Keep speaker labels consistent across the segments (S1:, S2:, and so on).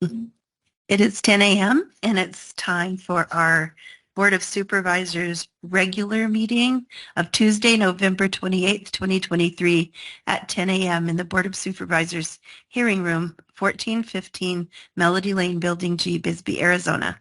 S1: It is 10 a.m. and it's time for our Board of Supervisors regular meeting of Tuesday, November 28th, 2023 at 10 a.m. in the Board of Supervisors hearing room, 1415 Melody Lane, Building G, Bisbee, Arizona.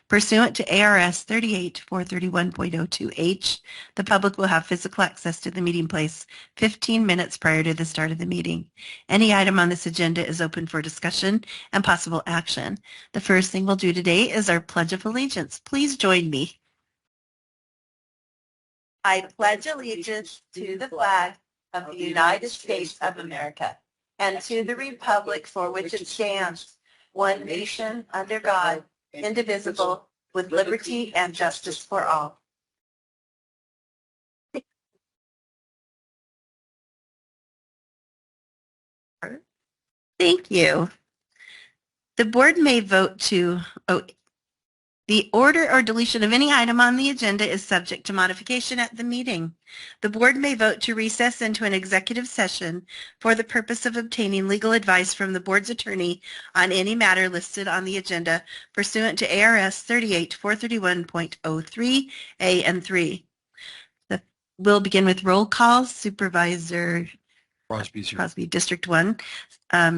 S1: Pursuant to ARS 38-431.02H, the public will have physical access to the meeting place 15 minutes prior to the start of the meeting. Any item on this agenda is open for discussion and possible action. The first thing we'll do today is our Pledge of Allegiance. Please join me. I pledge allegiance to the flag of the United States of America and to the republic for which it stands, one nation under God, indivisible, with liberty and justice for all. Thank you. The board may vote to, the order or deletion of any item on the agenda is subject to modification at the meeting. The board may vote to recess into an executive session for the purpose of obtaining legal advice from the board's attorney on any matter listed on the agenda pursuant to ARS 38-431.03A and 3. We'll begin with roll call. Supervisor Crosby, District 1.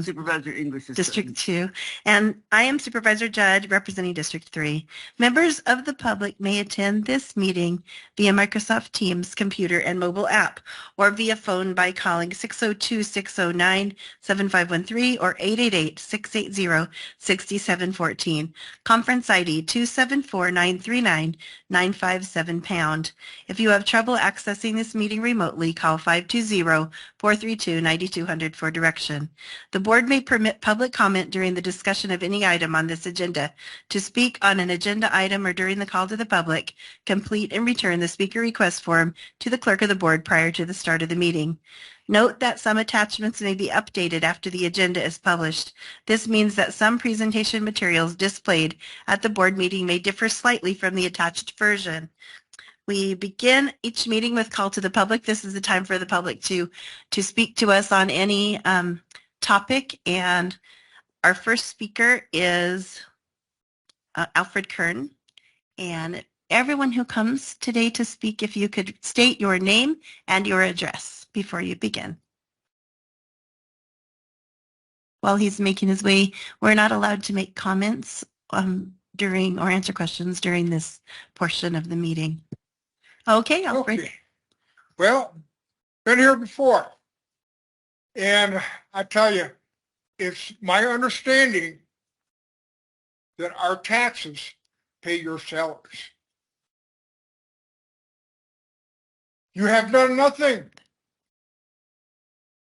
S2: Supervisor English is
S1: District 2. And I am Supervisor Judd representing District 3. Members of the public may attend this meeting via Microsoft Teams computer and mobile app or via phone by calling 602-609-7513 or 888-680-6714. Conference ID 274-939-957#. If you have trouble accessing this meeting remotely, call 520-432-9200 for direction. The board may permit public comment during the discussion of any item on this agenda. To speak on an agenda item or during the call to the public, complete and return the speaker request form to the clerk of the board prior to the start of the meeting. Note that some attachments may be updated after the agenda is published. This means that some presentation materials displayed at the board meeting may differ slightly from the attached version. We begin each meeting with call to the public. This is the time for the public to speak to us on any topic, and our first speaker is Alfred Kern. And everyone who comes today to speak, if you could state your name and your address before you begin. While he's making his way, we're not allowed to make comments during or answer questions during this portion of the meeting. Okay, Alfred.
S3: Okay. Well, been here before. And I tell you, it's my understanding that our taxes pay your salaries. You have done nothing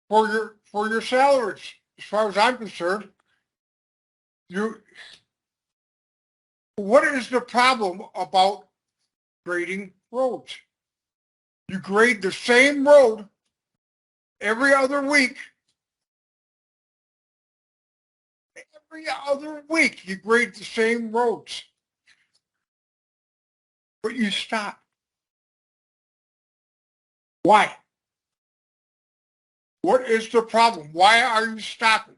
S3: for your salaries, as far as I'm concerned. What is the problem about grading roads? You grade the same road every other week. Every other week you grade the same roads. But you stop. Why? What is the problem? Why are you stopping?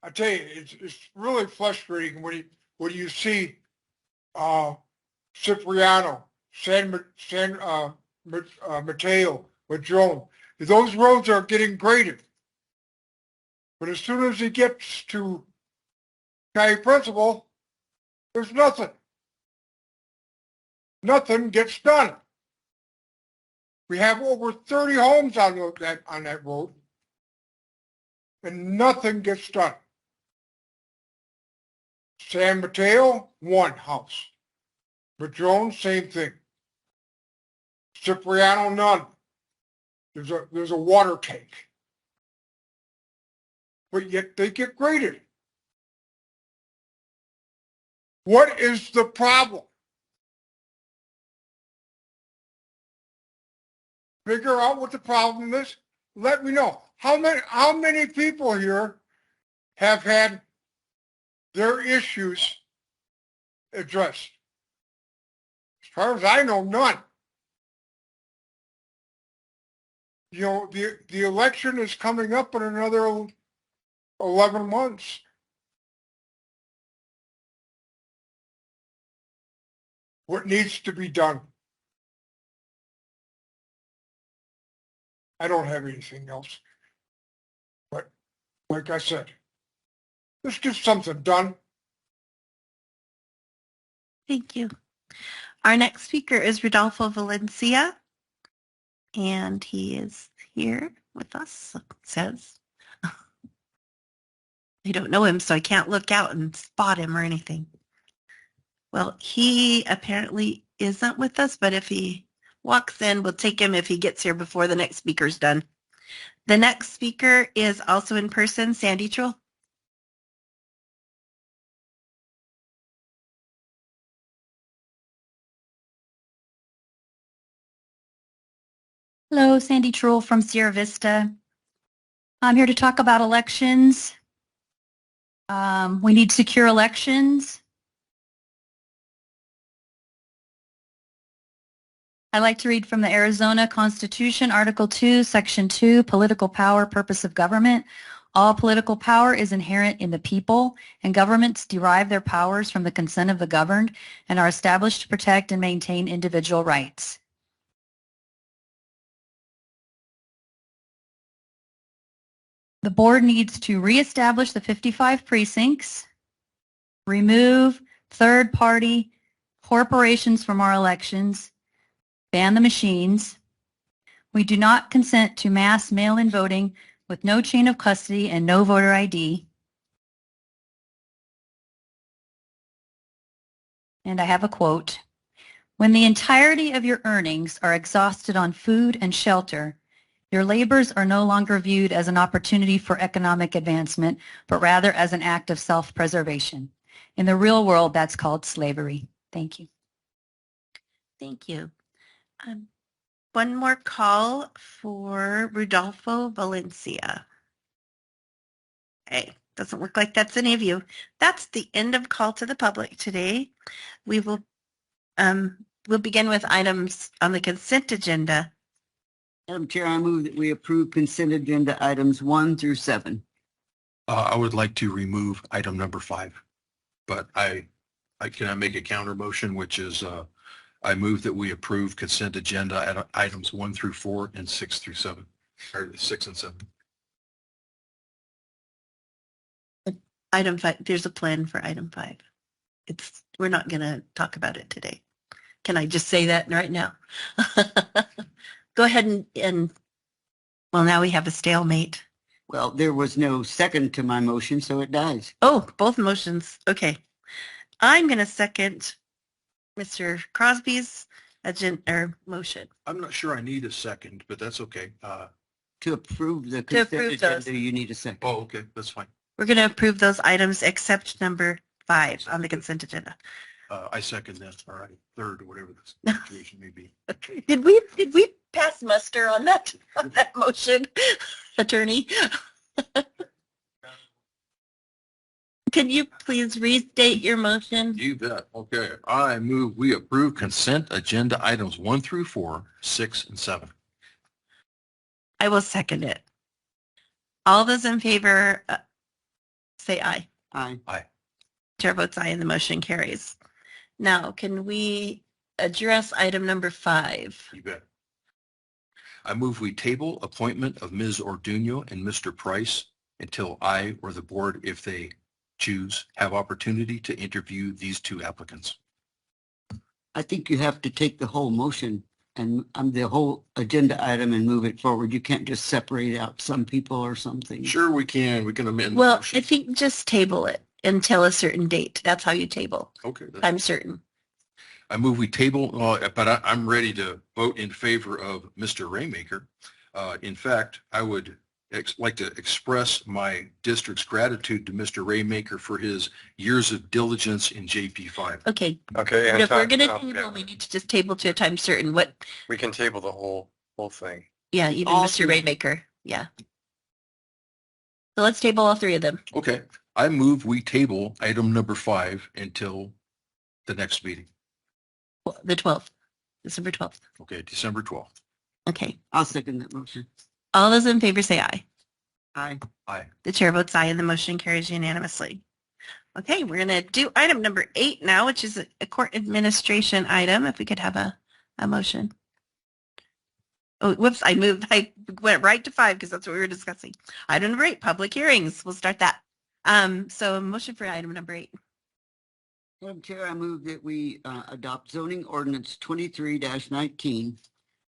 S3: I tell you, it's really frustrating when you see Cipriano, Mateo, Madrone. Those roads are getting graded. But as soon as he gets to County Principal, there's nothing. Nothing gets done. We have over 30 homes on that road, and nothing gets done. San Mateo, one house. Madrone, same thing. Cipriano, none. There's a water tank. But yet they get graded. What is the problem? Figure out what the problem is. Let me know. How many people here have had their issues addressed? As far as I know, none. You know, the election is coming up in another 11 months. What needs to be done? I don't have anything else. But like I said, let's get something done.
S1: Thank you. Our next speaker is Rodolfo Valencia, and he is here with us, it says. I don't know him, so I can't look out and spot him or anything. Well, he apparently isn't with us, but if he walks in, we'll take him if he gets here before the next speaker's done. The next speaker is also in person, Sandy Trull.
S4: Hello, Sandy Trull from Sierra Vista. I'm here to talk about elections. We need secure elections. I'd like to read from the Arizona Constitution, Article 2, Section 2, Political Power, Purpose of Government. All political power is inherent in the people, and governments derive their powers from the consent of the governed and are established to protect and maintain individual rights. The board needs to reestablish the 55 precincts, remove third-party corporations from our elections, ban the machines. We do not consent to mass mail-in voting with no chain of custody and no voter ID. And I have a quote. When the entirety of your earnings are exhausted on food and shelter, your labors are no longer viewed as an opportunity for economic advancement, but rather as an act of self-preservation. In the real world, that's called slavery. Thank you.
S1: Thank you. One more call for Rodolfo Valencia. Hey, doesn't look like that's any of you. That's the end of call to the public today. We will we'll begin with items on the consent agenda.
S2: Madam Chair, I move that we approve consent agenda items 1 through 7.
S5: I would like to remove item number 5, but I can make a counter motion, which is I move that we approve consent agenda items 1 through 4 and 6 through 7, or 6 and 7.
S1: Item 5, there's a plan for item 5. We're not going to talk about it today. Can I just say that right now? Go ahead and well, now we have a stalemate.
S2: Well, there was no second to my motion, so it dies.
S1: Oh, both motions. Okay. I'm going to second Mr. Crosby's motion.
S5: I'm not sure I need a second, but that's okay.
S2: To approve the consent
S1: approve
S2: agenda,
S1: those.
S2: you need a second.
S5: Oh, okay, that's fine.
S1: We're going to approve those items except number 5 on the consent agenda.
S5: I second that, or I third, or whatever the situation may be.
S1: Did we pass muster on that motion, attorney? Can you please restate your motion?
S5: You bet. Okay, I move we approve consent agenda items 1 through 4, 6 and 7.
S1: I will second it. All those in favor, say aye.
S2: Aye.
S5: Aye.
S1: Chair votes aye and the motion carries. Now, can we address item number 5?
S5: You bet. I move we table appointment of Ms. Orduno and Mr. Price until I or the board, if they choose, have opportunity to interview these 2 applicants.
S2: I think you have to take the whole motion and the whole agenda item and move it forward. You can't just separate out some people or something.
S5: Sure, we can. We can amend.
S1: Well,
S5: the motion.
S1: I think just table it until a certain date. That's how you table.
S5: Okay.
S1: I'm certain.
S5: I move we table, but I'm ready to vote in favor of Mr. Raymaker. In fact, I would like to express my district's gratitude to Mr. Raymaker for his years of diligence in JP5.
S1: Okay.
S6: Okay,
S1: If we're going to
S6: yeah,
S1: table, we need to just table to a time certain. What?
S6: we can table the whole thing.
S1: Yeah, even
S2: All
S1: Mr.
S2: 3.
S1: Raymaker. Yeah. So let's table all 3 of them.
S5: Okay. I move we table item number 5 until the next meeting.
S1: The 12th, December 12th.
S5: Okay, December 12th.
S1: Okay.
S2: I'll second that motion.
S1: All those in favor say aye.
S2: Aye.
S5: Aye.
S1: The chair votes aye and the motion carries unanimously. Okay, we're going to do item number 8 now, which is a court administration item. If we could have a motion. Oh, whoops, I went right to 5 because that's what we were discussing. Item number 8, public hearings. We'll start that. So a motion for item number 8.
S2: Madam Chair, I move that we adopt zoning ordinance 23-19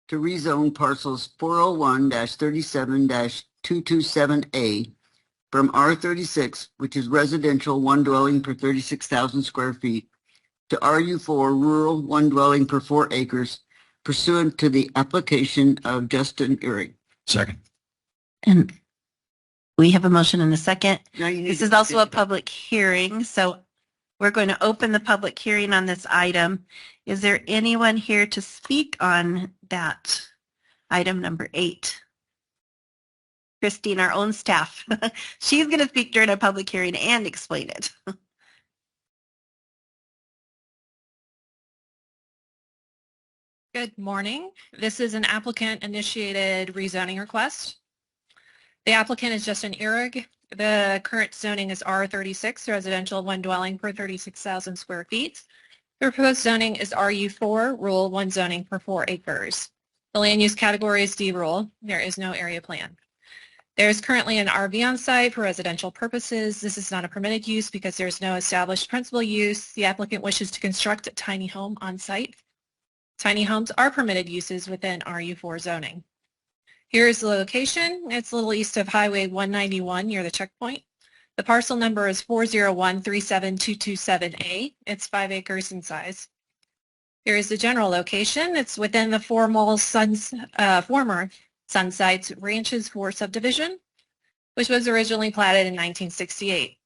S2: to rezone parcels 401-37-227A from R36, which is residential, one dwelling per 36,000 square feet, to RU4, rural, one dwelling per 4 acres, pursuant to the application of Justin Ehrig.
S5: Second.
S1: And we have a motion and a second.
S2: Now you need
S1: This
S2: to
S1: is also a
S2: stand up.
S1: public hearing, so we're going to open the public hearing on this item. Is there anyone here to speak on that item number 8? Christine, our own staff. She's going to speak during a public hearing and explain it.
S7: Good morning. This is an applicant-initiated rezoning request. The applicant is Justin Ehrig. The current zoning is R36, residential, one dwelling per 36,000 square feet. The proposed zoning is RU4, rural, one zoning per 4 acres. The land use category is D rural. There is no area plan. There is currently an RV on site for residential purposes. This is not a permitted use because there is no established principal use. The applicant wishes to construct a tiny home on site. Tiny homes are permitted uses within RU4 zoning. Here is the location. It's a little east of Highway 191 near the checkpoint. The parcel number is 401-37227A. It's 5 acres in size. Here is the general location. It's within the former Sunsites Ranches 4 subdivision, which was originally platted in 1968.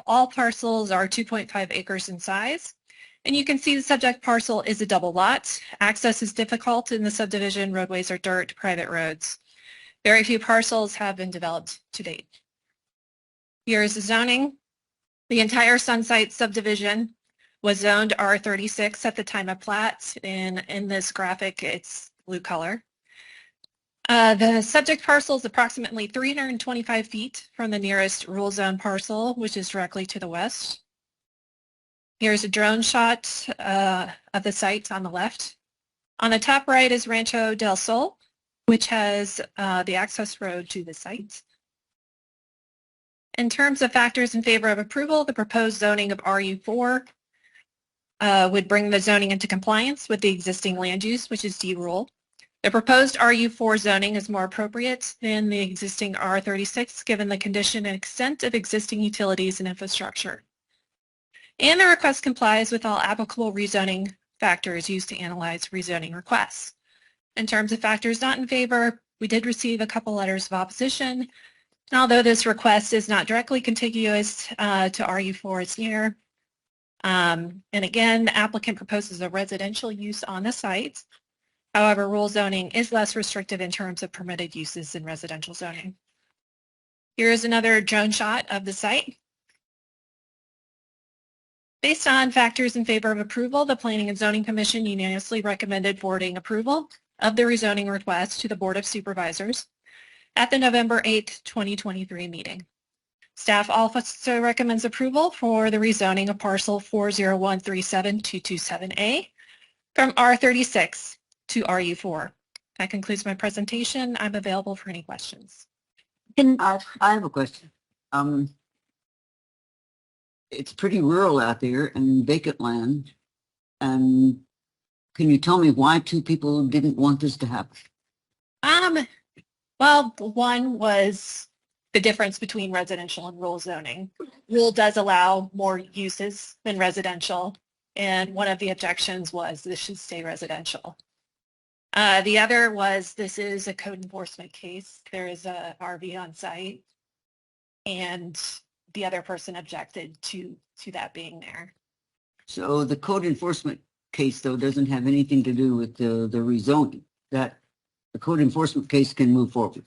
S7: All parcels are 2.5 acres in size. And you can see the subject parcel is a double lot. Access is difficult in the subdivision. Roadways are dirt, private roads. Very few parcels have been developed to date. Here is the zoning. The entire Sunsight subdivision was zoned R36 at the time of plat. In this graphic, it's blue color. The subject parcel is approximately 325 feet from the nearest rural zone parcel, which is directly to the west. Here's a drone shot of the site on the left. On the top right is Rancho del Sol, which has the access road to the site. In terms of factors in favor of approval, the proposed zoning of RU4 would bring the zoning into compliance with the existing land use, which is D rural. The proposed RU4 zoning is more appropriate than the existing R36, given the condition and extent of existing utilities and infrastructure. And the request complies with all applicable rezoning factors used to analyze rezoning requests. In terms of factors not in favor, we did receive a couple letters of opposition. And although this request is not directly contiguous to RU4, it's near. And again, the applicant proposes a residential use on the site. However, rural zoning is less restrictive in terms of permitted uses in residential zoning. Here is another drone shot of the site. Based on factors in favor of approval, the Planning and Zoning Commission unanimously recommended forwarding approval of the rezoning request to the Board of Supervisors at the November 8, 2023 meeting. Staff also recommends approval for the rezoning of parcel 401-37227A from R36 to RU4. That concludes my presentation. I'm available for any questions.
S2: I have a question. It's pretty rural out there and vacant land. And can you tell me why 2 people didn't want this to happen?
S7: Well, one was the difference between residential and rural zoning. Rural does allow more uses than residential, and one of the objections was this should stay residential. The other was this is a code enforcement case. There is a RV on site, and the other person objected to that being there.
S2: So the code enforcement case, though, doesn't have anything to do with the rezoning. That the code enforcement case can move forward.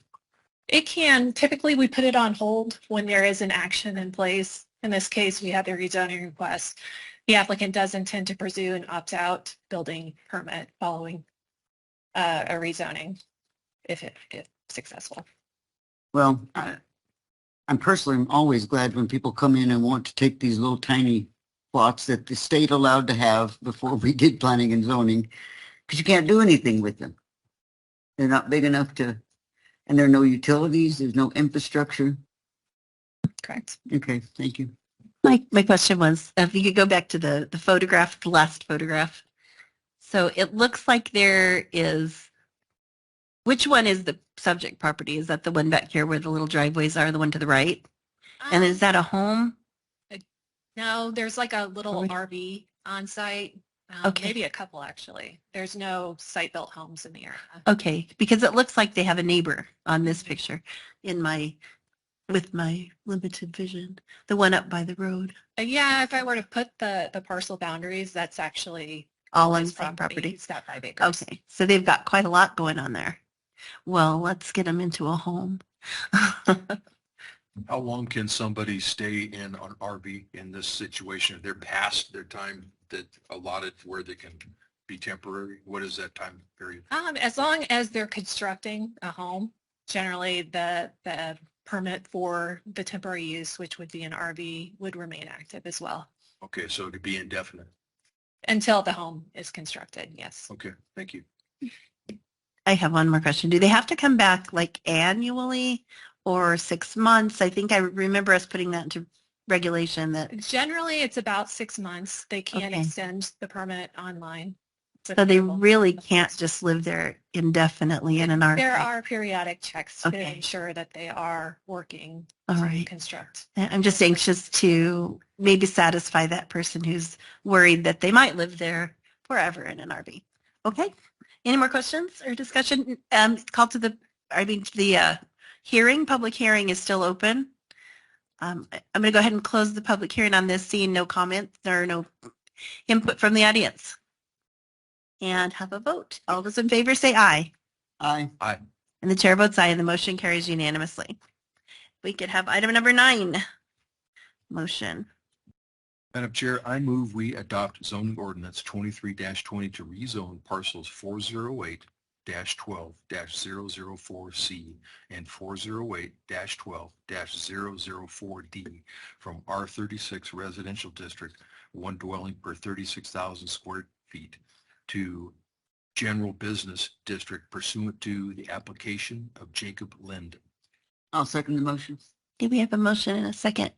S7: It can. Typically, we put it on hold when there is an action in place. In this case, we have the rezoning request. The applicant does intend to pursue an opt-out building permit following a rezoning if successful.
S2: Well, I'm personally always glad when people come in and want to take these little tiny plots that the state allowed to have before we did planning and zoning, because you can't do anything with them. They're not big enough to, and there are no utilities, there's no infrastructure.
S7: Correct.
S2: Okay, thank you.
S1: My question was, if you could go back to the photograph, the last photograph. So it looks like there is, which one is the subject property? Is that the one back here where the little driveways are, the one to the right? And is that a home?
S7: No, there's like a little
S1: Or-
S7: RV on site.
S1: Okay.
S7: Maybe a couple actually. There's no site-built homes in the area.
S1: Okay, because it looks like they have a neighbor on this picture with my limited vision, the one up by the road,
S7: Yeah, if I were to put the parcel boundaries, that's actually
S1: all on the
S7: his
S1: same property.
S7: He's got 5 acres.
S1: Okay, so they've got quite a lot going on there. Well, let's get them into a home.
S5: How long can somebody stay in an RV in this situation? If they're past their time that allotted where they can be temporary? What is that time period?
S7: As long as they're constructing a home, generally the permit for the temporary use, which would be an RV, would remain active as well
S5: Okay, so it could be indefinite.
S7: until the home is constructed. Yes.
S5: Okay, thank you.
S1: I have one more question. Do they have to come back like annually or 6 months? I think I remember us putting that into regulation that,
S7: Generally, it's about 6 months. They can
S1: Okay.
S7: extend the permit online. with
S1: so they
S7: approval.
S1: really can't just live there indefinitely in an RV.
S7: There are periodic checks to
S1: Okay.
S7: ensure that they are working
S1: All
S7: to
S1: right.
S7: construct.
S1: I'm just anxious to maybe satisfy that person who's worried that they might live there forever in an RV. Okay. Any more questions or discussion? Call to the hearing. Public hearing is still open. I'm going to go ahead and close the public hearing on this, seeing no comments or no input from the audience. And have a vote. All those in favor say aye.
S2: Aye.
S5: Aye.
S1: And the chair votes aye, and the motion carries unanimously. We could have item number 9. Motion.
S5: Madam Chair, I move we adopt zoning ordinance 23-20 to rezone parcels 408-12-004C and 408-12-004D from R36 Residential District, 1 dwelling per 36,000 square feet, to General Business District pursuant to the application of Jacob Lind.
S2: I'll second the motion.
S1: Okay, we have a motion and a second.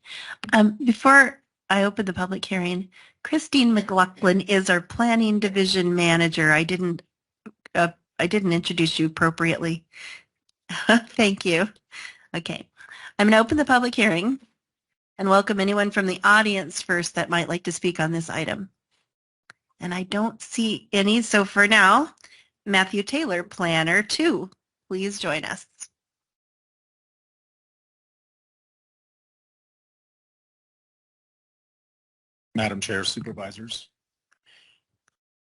S1: Before I open the public hearing, Christine McLaughlin is our planning division manager. I didn't introduce you appropriately. Thank you. Okay. I'm going to open the public hearing and welcome anyone from the audience first that might like to speak on this item. And I don't see any. So for now, Matthew Taylor, Planner 2, please join us.
S8: Madam Chair, Supervisors.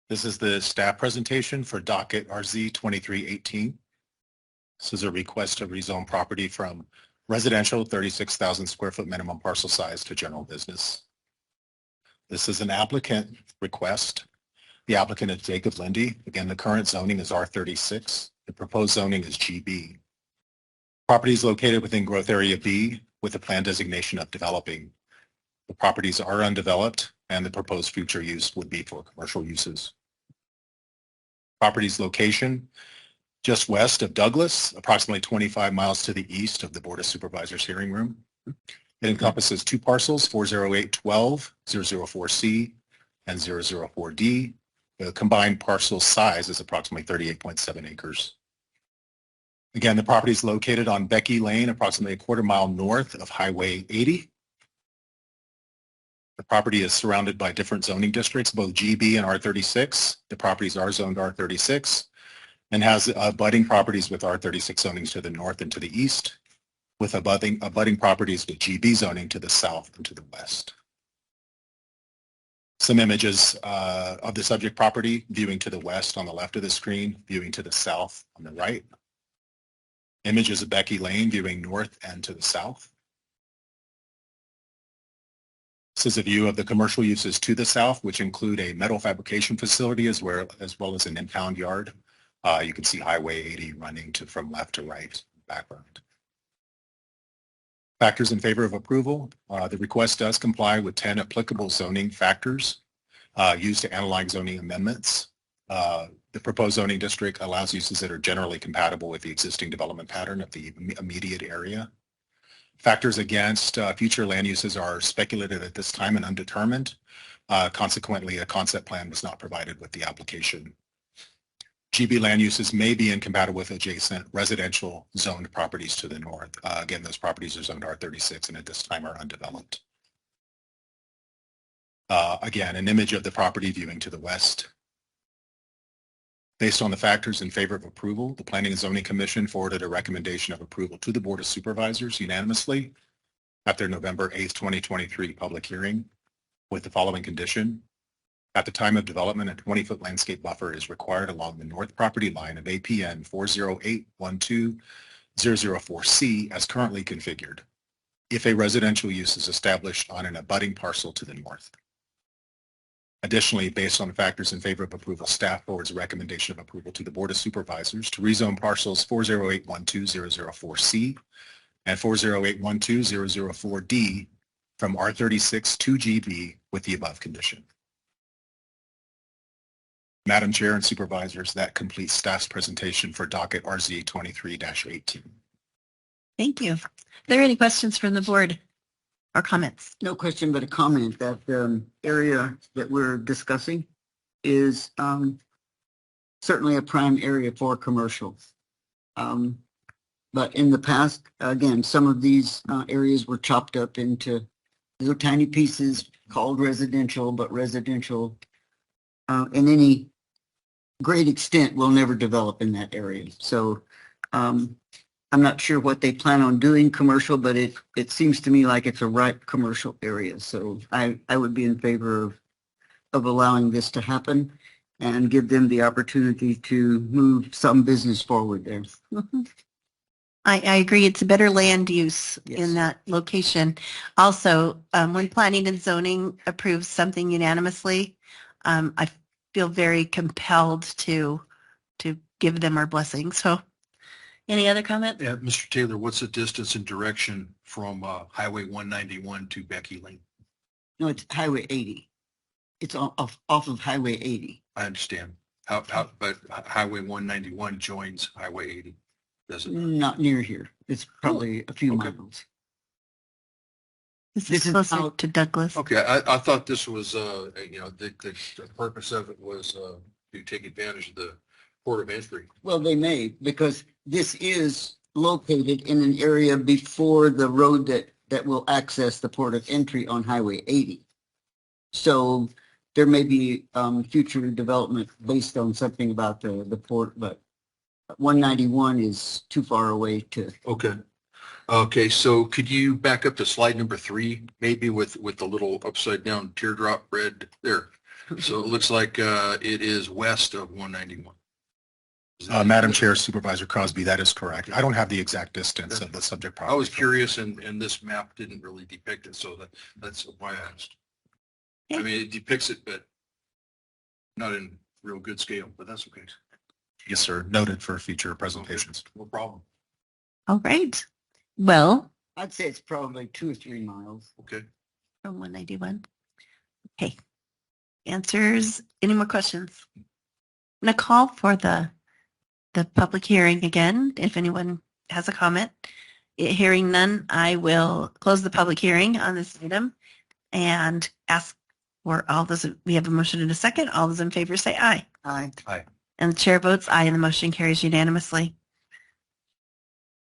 S8: This is the staff presentation for docket RZ 2318. This is a request to rezone property from residential 36,000 square foot minimum parcel size to general business. This is an applicant request. The applicant is Jacob Lindy. Again, the current zoning is R36. The proposed zoning is GB. Property is located within growth area B with a plan designation of developing. The properties are undeveloped and the proposed future use would be for commercial uses. Property's location just west of Douglas, approximately 25 miles to the east of the Board of Supervisors hearing room. It encompasses 2 parcels, 408-12, 004C, and 004D. The combined parcel size is approximately 38.7 acres. Again, the property is located on Becky Lane, approximately a quarter mile north of Highway 80. The property is surrounded by different zoning districts, both GB and R36. The properties are zoned R36 and has abutting properties with R36 zonings to the north and to the east, with abutting properties with GB zoning to the south and to the west. Some images of the subject property, viewing to the west on the left of the screen, viewing to the south on the right. Images of Becky Lane, viewing north and to the south. This is a view of the commercial uses to the south, which include a metal fabrication facility as well as an impound yard You can see Highway 80 running from left to right in the background. Factors in favor of approval. The request does comply with 10 applicable zoning factors used to analyze zoning amendments. The proposed zoning district allows uses that are generally compatible with the existing development pattern of the immediate area. Factors against future land uses are speculative at this time and undetermined. Consequently, a concept plan was not provided with the application. GB land uses may be incompatible with adjacent residential zoned properties to the north. Again, those properties are zoned R36 and at this time are undeveloped. Again, an image of the property viewing to the west. Based on the factors in favor of approval, the Planning and Zoning Commission forwarded a recommendation of approval to the Board of Supervisors unanimously at their November 8th, 2023 public hearing with the following condition. At the time of development, a 20-foot landscape buffer is required along the north property line of APN 408-12004C as currently configured, if a residential use is established on an abutting parcel to the north. Additionally, based on the factors in favor of approval, staff forwards a recommendation of approval to the Board of Supervisors to rezone parcels 408-12004C and 408-12004D from R36 to GB with the above condition. Madam Chair and Supervisors, that completes staff's presentation for docket RZ 23-18.
S1: Thank you. Are there any questions from the board or comments?
S2: No question, but a comment that area that we're discussing is certainly a prime area for commercial. But in the past, again, some of these areas were chopped up into little tiny pieces called residential, but residential in any great extent will never develop in that area. So I'm not sure what they plan on doing commercial, but it seems to me like it's a ripe commercial area. So I would be in favor of allowing this to happen and give them the opportunity to move some business forward there.
S1: Mhm. I agree. It's a better land use
S2: Yes.
S1: in that location. Also, when planning and zoning approves something unanimously, I feel very compelled to give them our blessing. So any other comments?
S5: Yeah, Mr. Taylor, what's the distance and direction from Highway 191 to Becky Lane?
S2: No, it's Highway 80. It's off of Highway 80.
S5: I understand. But Highway 191 joins Highway 80, does it?
S2: Not near here. It's probably a few
S5: Okay.
S2: miles.
S1: This
S2: This
S1: is
S2: is
S1: closer
S2: out-
S1: to Douglas.
S5: Okay, I thought this was, the purpose of it was to take advantage of the port of entry.
S2: Well, they may, because this is located in an area before the road that will access the port of entry on Highway 80. So there may be future development based on something about the port, but 191 is too far away to.
S5: Okay, so could you back up to slide number 3, maybe with the little upside down teardrop red there? So it looks like it is west of 191.
S8: Madam Chair, Supervisor Crosby, that is correct. I don't have the exact distance of the subject property.
S5: I was curious, and this map didn't really depict it, so that's why I asked. I mean, it depicts it, but not in real good scale, but that's okay.
S8: Yes, sir. Noted for future presentations.
S5: No problem.
S1: All right. Well,
S2: I'd say it's probably 2 or 3 miles.
S5: Okay.
S1: from 191. Okay. Answers. Any more questions? I'm going to call for the public hearing again. If anyone has a comment, hearing none, I will close the public hearing on this item and ask for all those. We have a motion in a second. All those in favor say aye.
S2: Aye.
S1: And the chair votes aye and the motion carries unanimously.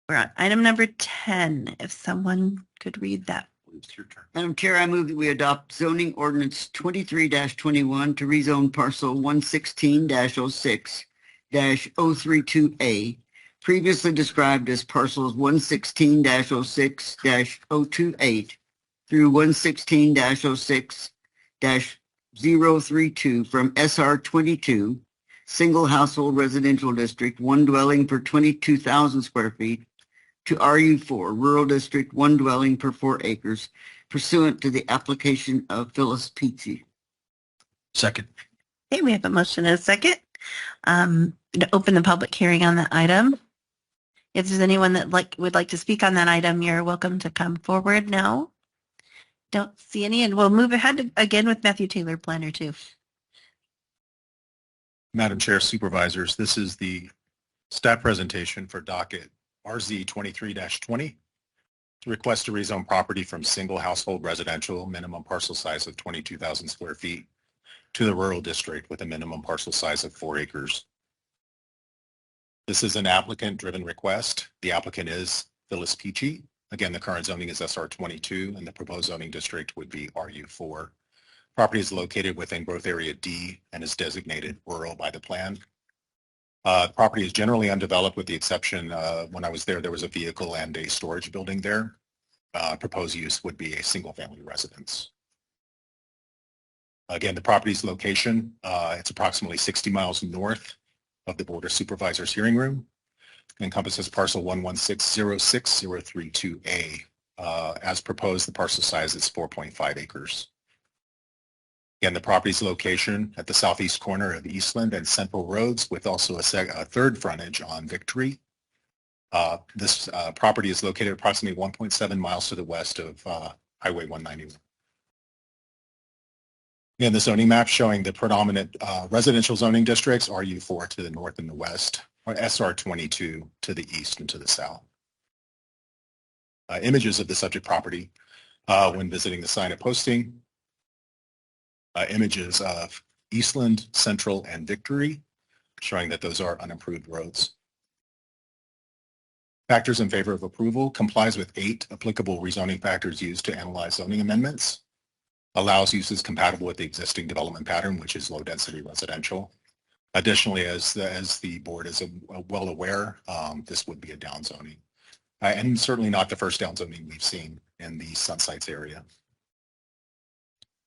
S1: We're on item number 10. If someone could read that.
S5: It's your turn.
S2: Madam Chair, I move that we adopt zoning ordinance 23-21 to rezone parcel 116-06-032A, previously described as parcels 116-06-028 through 116-06-032 from SR 22, single household residential district, 1 dwelling per 22,000 square feet, to RU4, rural district, 1 dwelling per 4 acres, pursuant to the application of Phyllis Pizzi.
S5: Second.
S1: Okay, we have a motion and a second. to open the public hearing on that item. If there's anyone that would like to speak on that item, you're welcome to come forward now. Don't see any, and we'll move ahead again with Matthew Taylor, Planner 2.
S8: Madam Chair, Supervisors, this is the staff presentation for docket RZ 23-20 to request to rezone property from single household residential minimum parcel size of 22,000 square feet to the rural district with a minimum parcel size of 4 acres. This is an applicant-driven request. The applicant is Phyllis Peachy. Again, the current zoning is SR 22 and the proposed zoning district would be RU4. Property is located within growth area D and is designated rural by the plan. Property is generally undeveloped with the exception when I was there was a vehicle and a storage building there. Proposed use would be a single family residence. Again, the property's location, it's approximately 60 miles north of the Board of Supervisors hearing room. Encompasses parcel 11606-032A. As proposed, the parcel size is 4.5 acres. Again, the property's location at the southeast corner of Eastland and Central Roads with also a third frontage on Victory. This property is located approximately 1.7 miles to the west of Highway 191. Again, the zoning map showing the predominant residential zoning districts, RU4 to the north and the west, or SR22 to the east and to the south. Images of the subject property when visiting the sign at posting. Images of Eastland, Central, and Victory, showing that those are unimproved roads. Factors in favor of approval: complies with 8 applicable rezoning factors used to analyze zoning amendments. Allows uses compatible with the existing development pattern, which is low-density residential. Additionally, as the board is well aware, this would be a downzoning. And certainly not the first downzoning we've seen in the Sunsites area.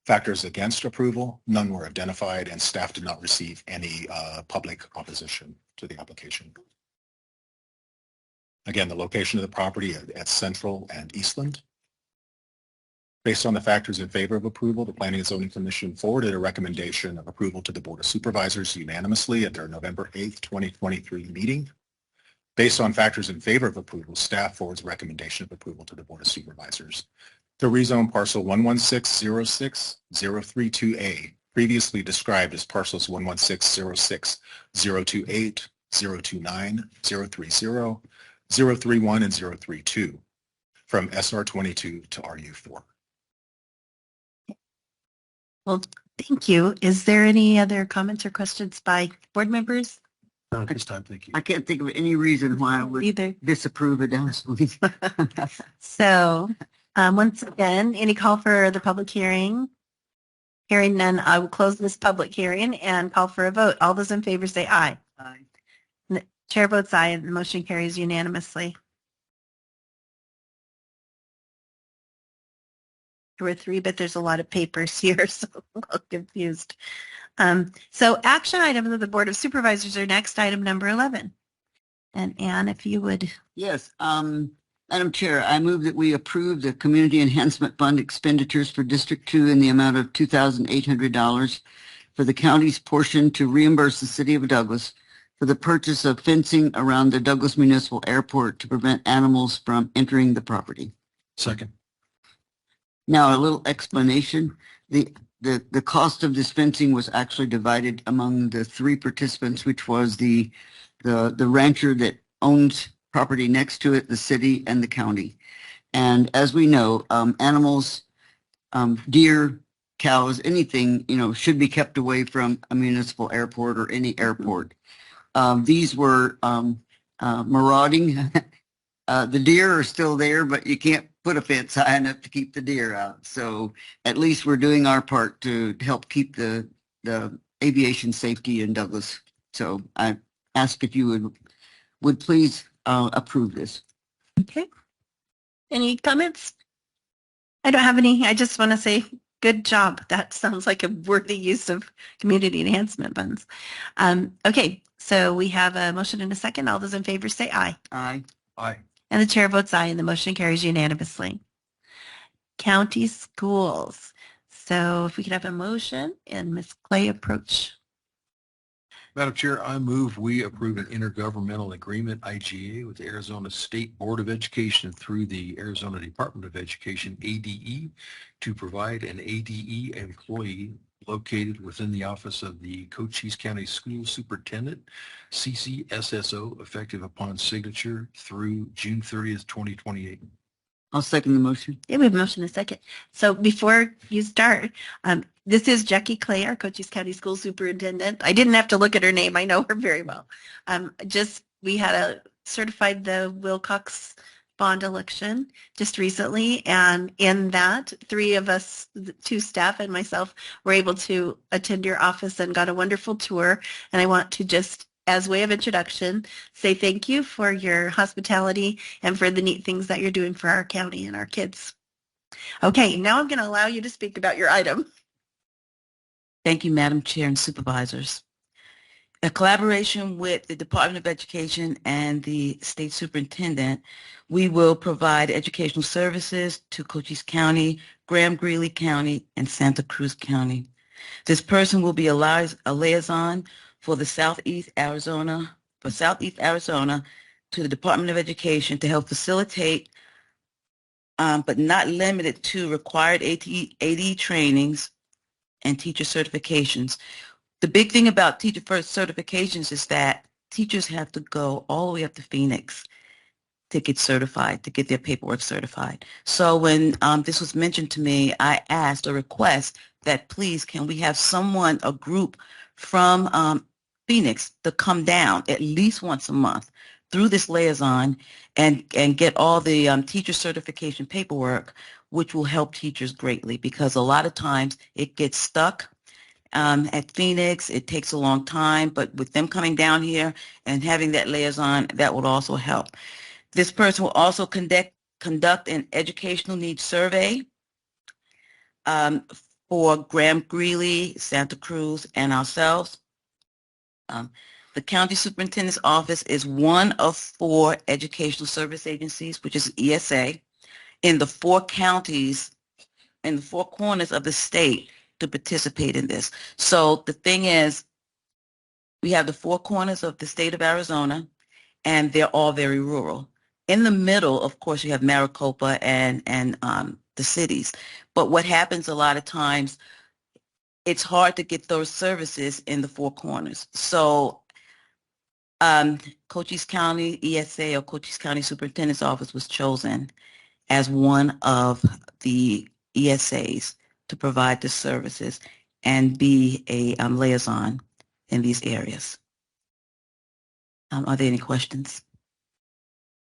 S8: Factors against approval: none were identified, and staff did not receive any public opposition to the application. Again, the location of the property at Central and Eastland. Based on the factors in favor of approval, the Planning and Zoning Commission forwarded a recommendation of approval to the Board of Supervisors unanimously at their November 8th, 2023 meeting. Based on factors in favor of approval, staff forwards a recommendation of approval to the Board of Supervisors to rezone parcel 11606-032A, previously described as parcels 11606-028, 029, 030, 031, and 032 from SR22 to RU4.
S1: Well, thank you. Is there any other comments or questions by board members?
S5: Not at this time, thank you.
S2: I can't think of any reason why I would
S1: Either.
S2: disapprove a downzoning.
S1: So once again, any call for the public hearing? Hearing none, I will close this public hearing and call for a vote. All those in favor say aye.
S2: Aye.
S1: The chair votes aye and the motion carries unanimously. There were 3, but there's a lot of papers here, so I'm a little confused. So action items of the Board of Supervisors are next, item number 11. And Ann, if you would.
S2: Yes, Madam Chair, I move that we approve the Community Enhancement Fund expenditures for District 2 in the amount of $2,800 for the county's portion to reimburse the City of Douglas for the purchase of fencing around the Douglas Municipal Airport to prevent animals from entering the property.
S5: Second.
S2: Now, a little explanation. The cost of this fencing was actually divided among the 3 participants, which was the rancher that owns property next to it, the city, and the county. And as we know, animals, deer, cows, anything, should be kept away from a municipal airport or any airport. These were marauding. The deer are still there, but you can't put a fence high enough to keep the deer out. So at least we're doing our part to help keep the aviation safety in Douglas. So I ask if you would please approve this.
S1: Okay. Any comments? I don't have any. I just want to say good job. That sounds like a worthy use of community enhancement funds. Okay, so we have a motion and a second. All those in favor say aye.
S2: Aye.
S5: Aye.
S1: And the chair votes aye and the motion carries unanimously. County schools. So if we could have a motion and Ms. Clay approach.
S5: Madam Chair, I move we approve an intergovernmental agreement, IGA, with the Arizona State Board of Education through the Arizona Department of Education, ADE, to provide an ADE employee located within the office of the Cochise County School Superintendent, CCSSO, effective upon signature through June 30th, 2028.
S2: I'll second the motion.
S1: Yeah, we have a motion and a second. So before you start, this is Jackie Clay, our Cochise County School Superintendent. I didn't have to look at her name. I know her very well. We had certified the Wilcox bond election just recently. And in that, 3 of us, 2 staff and myself, were able to attend your office and got a wonderful tour. And I want to just, as way of introduction, say thank you for your hospitality and for the neat things that you're doing for our county and our kids. Okay, now I'm going to allow you to speak about your item.
S9: Thank you, Madam Chair and Supervisors. In collaboration with the Department of Education and the State Superintendent, we will provide educational services to Cochise County, Graham-Greeley County, and Santa Cruz County. This person will be a liaison for the Southeast Arizona to the Department of Education to help facilitate, but not limited to, required AD trainings and teacher certifications. The big thing about teacher first certifications is that teachers have to go all the way up to Phoenix to get certified, to get their paperwork certified. So when this was mentioned to me, I asked or request that please can we have someone, a group from Phoenix to come down at least once a month through this liaison and get all the teacher certification paperwork, which will help teachers greatly because a lot of times it gets stuck at Phoenix. It takes a long time, but with them coming down here and having that liaison, that would also help. This person will also conduct an educational needs survey for Graham-Greeley, Santa Cruz, and ourselves. The County Superintendent's Office is one of 4 educational service agencies, which is ESA, in the 4 counties, in the 4 corners of the state to participate in this. So the thing is, we have the 4 corners of the state of Arizona, and they're all very rural. In the middle, of course, you have Maricopa and the cities. But what happens a lot of times, it's hard to get those services in the 4 corners. So Cochise County ESA or Cochise County Superintendent's Office was chosen as one of the ESAs to provide the services and be a liaison in these areas. Are there any questions?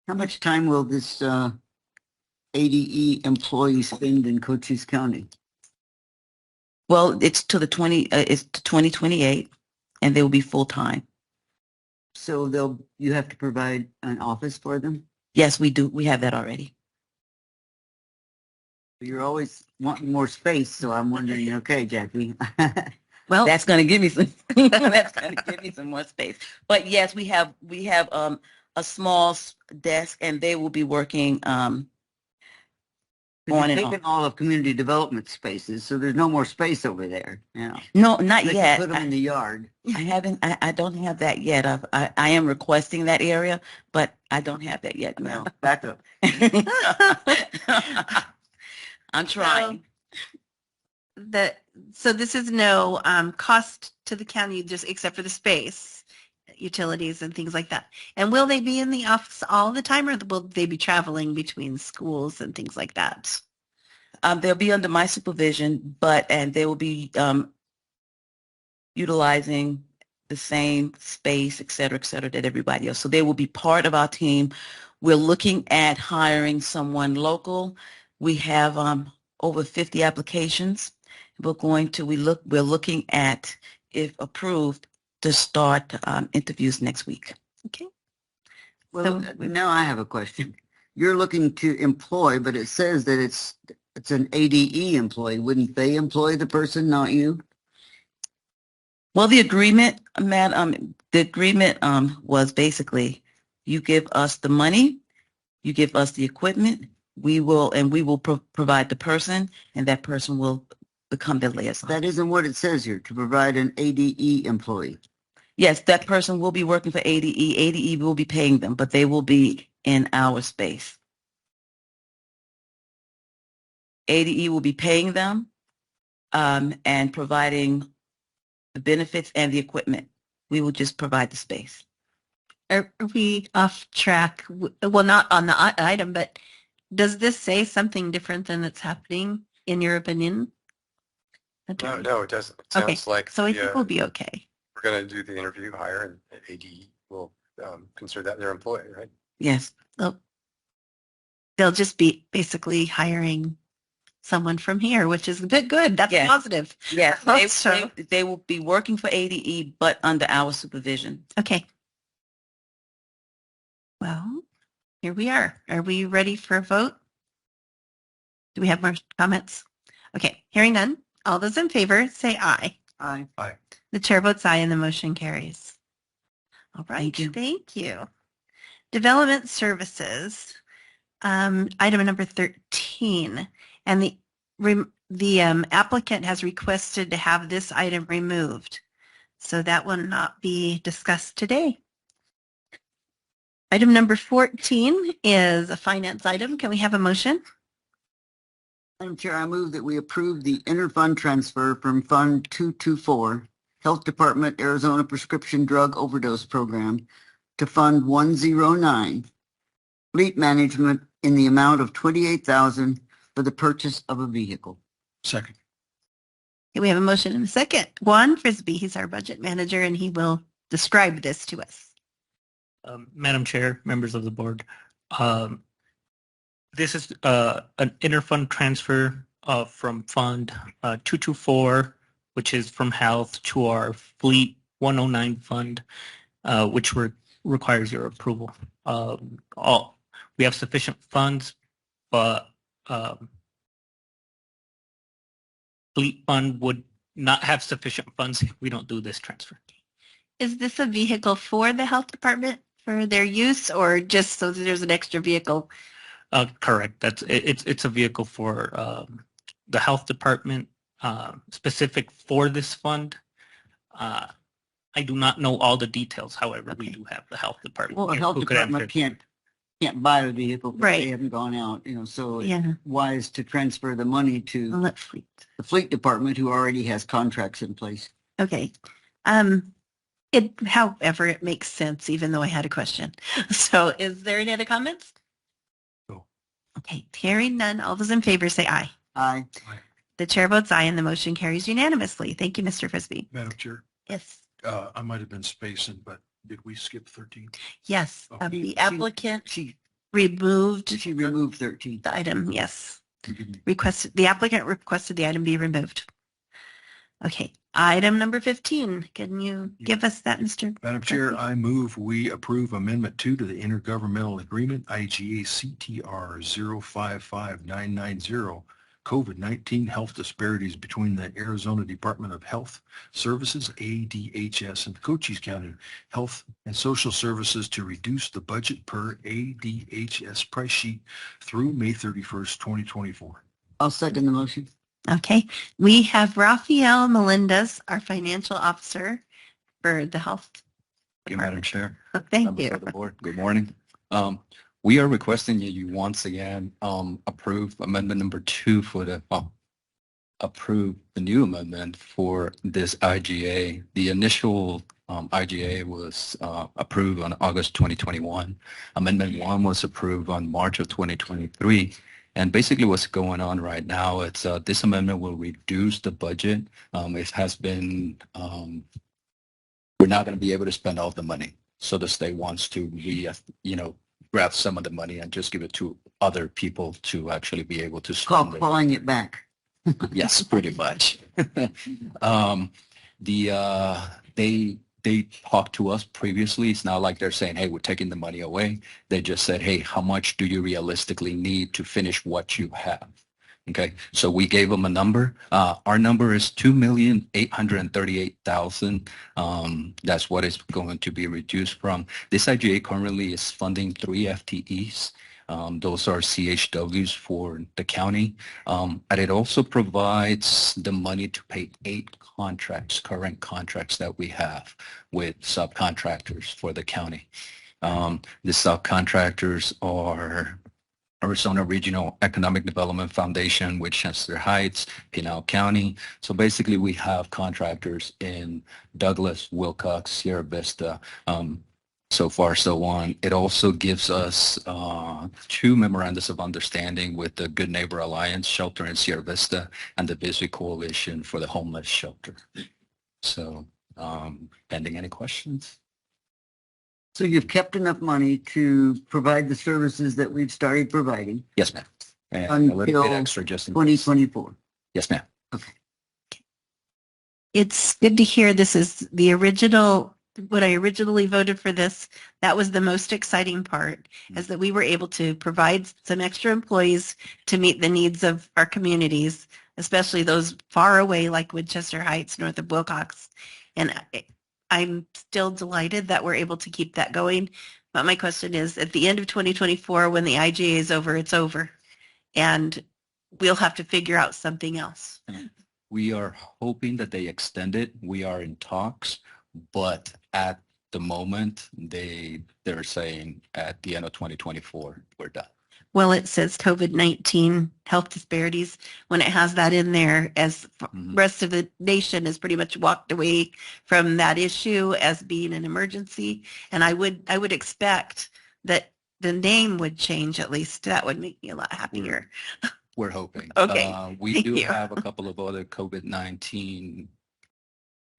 S2: How much time will this ADE employee spend in Cochise County?
S9: Well, it's to 2028, and they will be full time.
S2: So you have to provide an office for them?
S9: Yes, we do. We have that already.
S2: You're always wanting more space, so I'm wondering, okay, Jackie.
S9: Well, that's going to give me some. That's going to give me some more space. But yes, we have a small desk, and they will be working on and
S2: taking all of community development spaces, so there's no more space over there. Yeah.
S9: No, not
S2: They
S9: yet.
S2: put them in the yard.
S9: I don't have that yet. I am requesting that area, but I don't have that yet. No.
S2: Back up.
S9: I'm trying.
S1: So this is no cost to the county, just except for the space, utilities and things like that. And will they be in the office all the time, or will they be traveling between schools and things like that?
S9: They'll be under my supervision, and they will be utilizing the same space, et cetera, that everybody else. So they will be part of our team. We're looking at hiring someone local. We have over 50 applications. We're looking at, if approved, to start interviews next week.
S1: Okay.
S2: Well, now I have a question. You're looking to employ, but it says that it's an ADE employee. Wouldn't they employ the person, not you?
S9: Well, the agreement, was basically, you give us the money, you give us the equipment, we will provide the person, and that person will become the liaison.
S2: That isn't what it says here, to provide an ADE employee.
S9: Yes, that person will be working for ADE. ADE will be paying them, but they will be in our space. ADE will be paying them and providing the benefits and the equipment. We will just provide the space.
S1: Are we off track? Well, not on the item, but does this say something different than that's happening, in your opinion?
S6: No, no, it doesn't. It
S1: Okay,
S6: sounds like
S1: so I think we'll be okay.
S6: we're going to do the interview, hire, and AD will consider that their employee, right?
S9: Yes.
S1: They'll just be basically hiring someone from here, which is a bit good. That's
S9: Yes.
S1: positive.
S9: Yes.
S1: So-
S9: They will be working for ADE, but under our supervision.
S1: Okay. Well, here we are. Are we ready for a vote? Do we have more comments? Okay, hearing none. All those in favor say aye.
S2: Aye.
S1: The chair votes aye and the motion carries. All right,
S9: Thank you.
S1: thank you. Development services, item number 13. And the applicant has requested to have this item removed. So that will not be discussed today. Item number 14 is a finance item. Can we have a motion?
S2: Madam Chair, I move that we approve the interfund transfer from Fund 224, Health Department Arizona Prescription Drug Overdose Program, to Fund 109, Fleet Management, in the amount of $28,000 for the purchase of a vehicle.
S5: Second.
S1: Okay, we have a motion and a second. Juan Frisbee, he's our budget manager, and he will describe this to us.
S10: Madam Chair, members of the board, this is an interfund transfer from Fund 224, which is from Health, to our Fleet 109 Fund, which requires your approval. We have sufficient funds, but Fleet Fund would not have sufficient funds if we don't do this transfer.
S1: Is this a vehicle for the health department for their use, or just so that there's an extra vehicle?
S10: Correct. It's a vehicle for the health department, specific for this fund. I do not know all the details. However, we do have the health department.
S2: Well, the health
S10: who could
S2: department
S10: answer.
S2: can't buy the vehicle because
S1: Right.
S2: they haven't gone out, so
S1: Yeah,
S2: it's wise to transfer the money to
S1: let Fleet.
S2: the fleet department, who already has contracts in place.
S1: Okay. However, it makes sense, even though I had a question. So is there any other comments?
S5: No.
S1: Okay, hearing none. All those in favor say aye.
S2: Aye.
S1: The chair votes aye and the motion carries unanimously. Thank you, Mr. Frisbee.
S5: Madam Chair,
S1: Yes.
S5: I might have been spacing, but did we skip 13?
S1: Yes,
S5: Okay.
S1: the applicant
S2: She
S1: removed
S2: removed 13.
S1: the item. Yes.
S5: Forgive me.
S1: The applicant requested the item be removed. Okay, item number 15. Can you give us that, Mr.
S5: Madam Chair,
S1: Frisbee?
S5: I move we approve Amendment 2 to the Intergovernmental Agreement, IGA CTR 055990, COVID-19 health disparities between the Arizona Department of Health Services, ADHS, and Cochise County Health and Social Services to reduce the budget per ADHS price sheet through May 31st, 2024.
S2: I'll second the motion.
S1: Okay, we have Rafael Melendez, our financial officer for the health.
S11: Thank you, Madam Chair.
S1: Thank
S11: Members
S1: you.
S11: of the board, good morning. We are requesting you once again approve amendment number 2 for the approve the new amendment for this IGA. The initial IGA was approved on August 2021. Amendment 1 was approved on March of 2023. And basically what's going on right now, it's this amendment will reduce the budget. It has been, we're not going to be able to spend all the money. So the state wants to, grab some of the money and just give it to other people to actually be able to spend it.
S2: Calling it back.
S11: Yes, pretty much. They talked to us previously. It's not like they're saying, hey, we're taking the money away. They just said, hey, how much do you realistically need to finish what you have? Okay, so we gave them a number. Our number is $2,838,000. That's what it's going to be reduced from. This IGA currently is funding 3 FTEs. Those are CHWs for the county. And it also provides the money to pay 8 contracts, current contracts that we have with subcontractors for the county. The subcontractors are Arizona Regional Economic Development Foundation, with Chester Heights, Pinal County. So basically we have contractors in Douglas, Wilcox, Sierra Vista, so far, so on. It also gives us 2 memorandums of understanding with the Good Neighbor Alliance Shelter in Sierra Vista and the Bisbee Coalition for the Homeless Shelter. So pending any questions?
S2: So you've kept enough money to provide the services that we've started providing
S11: Yes, ma'am. And a little bit
S2: until
S11: extra just in case.
S2: 2024.
S11: Yes, ma'am.
S1: It's good to hear this is the original, when I originally voted for this, that was the most exciting part, is that we were able to provide some extra employees to meet the needs of our communities, especially those far away like Winchester Heights, north of Wilcox. And I'm still delighted that we're able to keep that going. But my question is, at the end of 2024, when the IGA is over, it's over. And we'll have to figure out something else.
S11: We are hoping that they extend it. We are in talks, but at the moment, they're saying at the end of 2024, we're done.
S1: Well, it says COVID-19 health disparities when it has that in there, as rest of the nation has pretty much walked away from that issue as being an emergency. And I would expect that the name would change at least. That would make me a lot happier.
S11: We're hoping.
S1: Okay.
S11: We
S1: Thank
S11: do
S1: you.
S11: have a couple of other COVID-19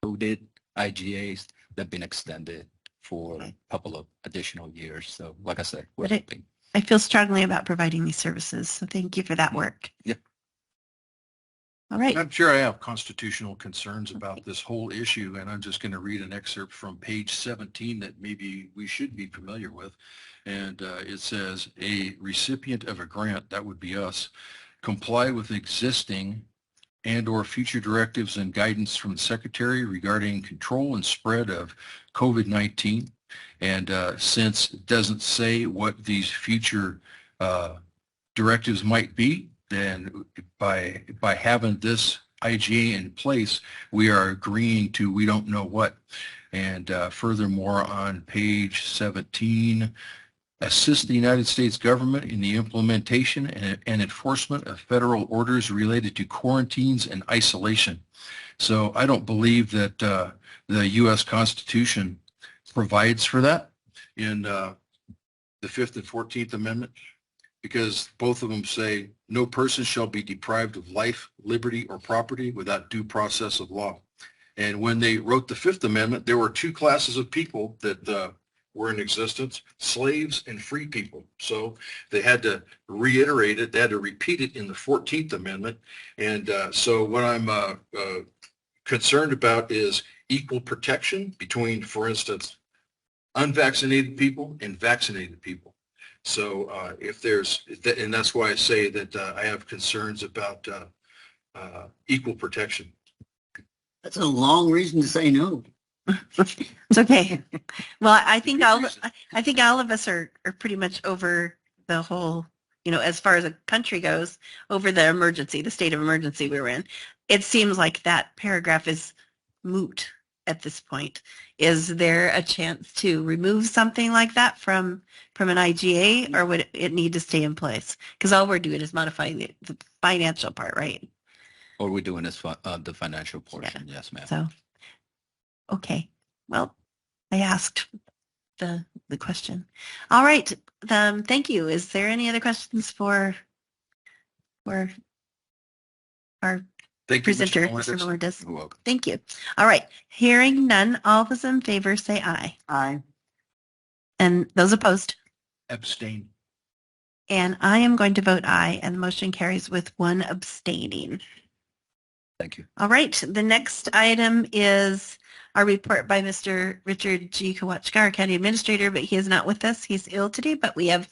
S11: coded IGAs that have been extended for a couple of additional years. So like I said, we're hoping.
S1: I feel strongly about providing these services. So thank you for that work.
S11: Yeah.
S1: All right.
S5: I'm sure I have constitutional concerns about this whole issue, and I'm just going to read an excerpt from page 17 that maybe we should be familiar with. And it says, a recipient of a grant, that would be us, comply with existing and or future directives and guidance from the Secretary regarding control and spread of COVID-19. And since it doesn't say what these future directives might be, then by having this IGA in place, we are agreeing to we don't know what. And furthermore, on page 17, assist the United States government in the implementation and enforcement of federal orders related to quarantines and isolation. So I don't believe that the U.S. Constitution provides for that in the 5th and 14th Amendment, because both of them say no person shall be deprived of life, liberty, or property without due process of law. And when they wrote the 5th Amendment, there were 2 classes of people that were in existence, slaves and free people. So they had to reiterate it, they had to repeat it in the 14th Amendment. And so what I'm concerned about is equal protection between, for instance, unvaccinated people and vaccinated people. So if there's, and that's why I say that I have concerns about equal protection.
S2: That's a long reason to say no.
S1: It's okay. Well, I think all of us are pretty much over the whole, as far as the country goes, over the emergency, the state of emergency we were in. It seems like that paragraph is moot at this point. Is there a chance to remove something like that from an IGA, or would it need to stay in place? Because all we're doing is modifying the financial part, right?
S11: Or we're doing this the financial portion. Yeah. Yes, ma'am.
S1: So, okay. Well, I asked the question. All right. Thank you. Is there any other questions for our
S5: Thank you,
S1: presenter,
S5: Mr.
S1: Mr. Melendez?
S11: You're welcome.
S1: Thank you. All right. Hearing none, all those in favor say aye.
S2: Aye.
S1: And those opposed?
S5: Abstain.
S1: And I am going to vote aye, and the motion carries with 1 abstaining.
S11: Thank you.
S1: All right. The next item is our report by Mr. Richard G. Kowachka, our county administrator, but he is not with us. He's ill today, but we have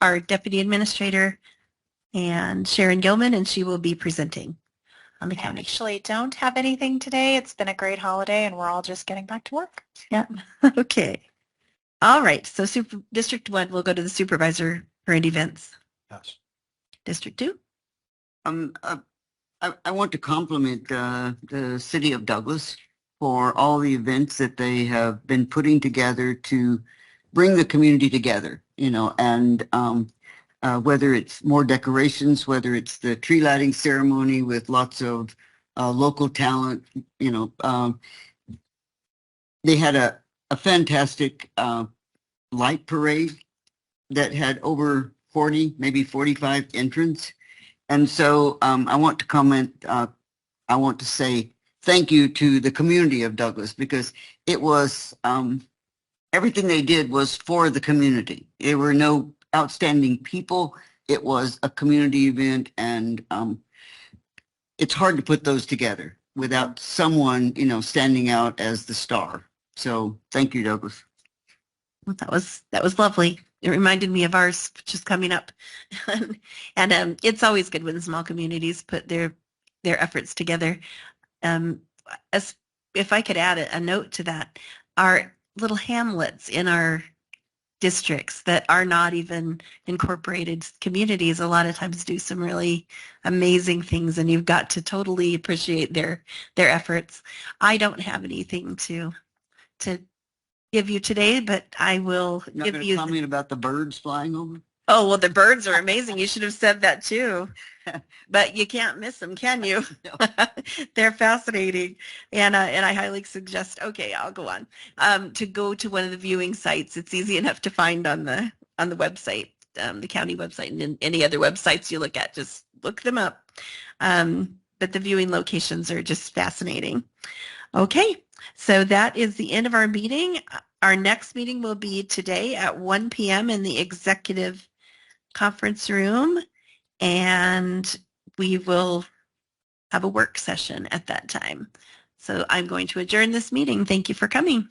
S1: our deputy administrator and Sharon Gilman, and she will be presenting on the
S12: I
S1: county.
S12: actually don't have anything today. It's been a great holiday and we're all just getting back to work.
S1: Yeah. Okay. All right. So District 1, we'll go to the supervisor current events.
S6: Yes.
S1: District 2?
S2: I want to compliment the city of Douglas for all the events that they have been putting together to bring the community together, you know, and whether it's more decorations, whether it's the tree lighting ceremony with lots of local talent, you know, they had a fantastic light parade that had over 40, maybe 45 entrants. And so I want to comment, I want to say thank you to the community of Douglas because it was, everything they did was for the community. There were no outstanding people. It was a community event, and it's hard to put those together without someone, you know, standing out as the star. So thank you, Douglas.
S1: Well, that was lovely. It reminded me of ours, which is coming up. And it's always good when small communities put their efforts together. As if I could add a note to that, our little hamlets in our districts that are not even incorporated communities a lot of times do some really amazing things, and you've got to totally appreciate their efforts. I don't have anything to give you today, but I will
S2: Not
S1: give
S2: going to
S1: you.
S2: comment about the birds flying over?
S1: Oh, well, the birds are amazing. You should have said that too. But you can't miss them, can you? They're fascinating. And I highly suggest, okay, I'll go on, to go to one of the viewing sites. It's easy enough to find on the website, the county website, and any other websites you look at, just look them up. But the viewing locations are just fascinating. Okay, so that is the end of our meeting. Our next meeting will be today at 1 p.m. in the executive conference room, and we will have a work session at that time. So I'm going to adjourn this meeting. Thank you for coming.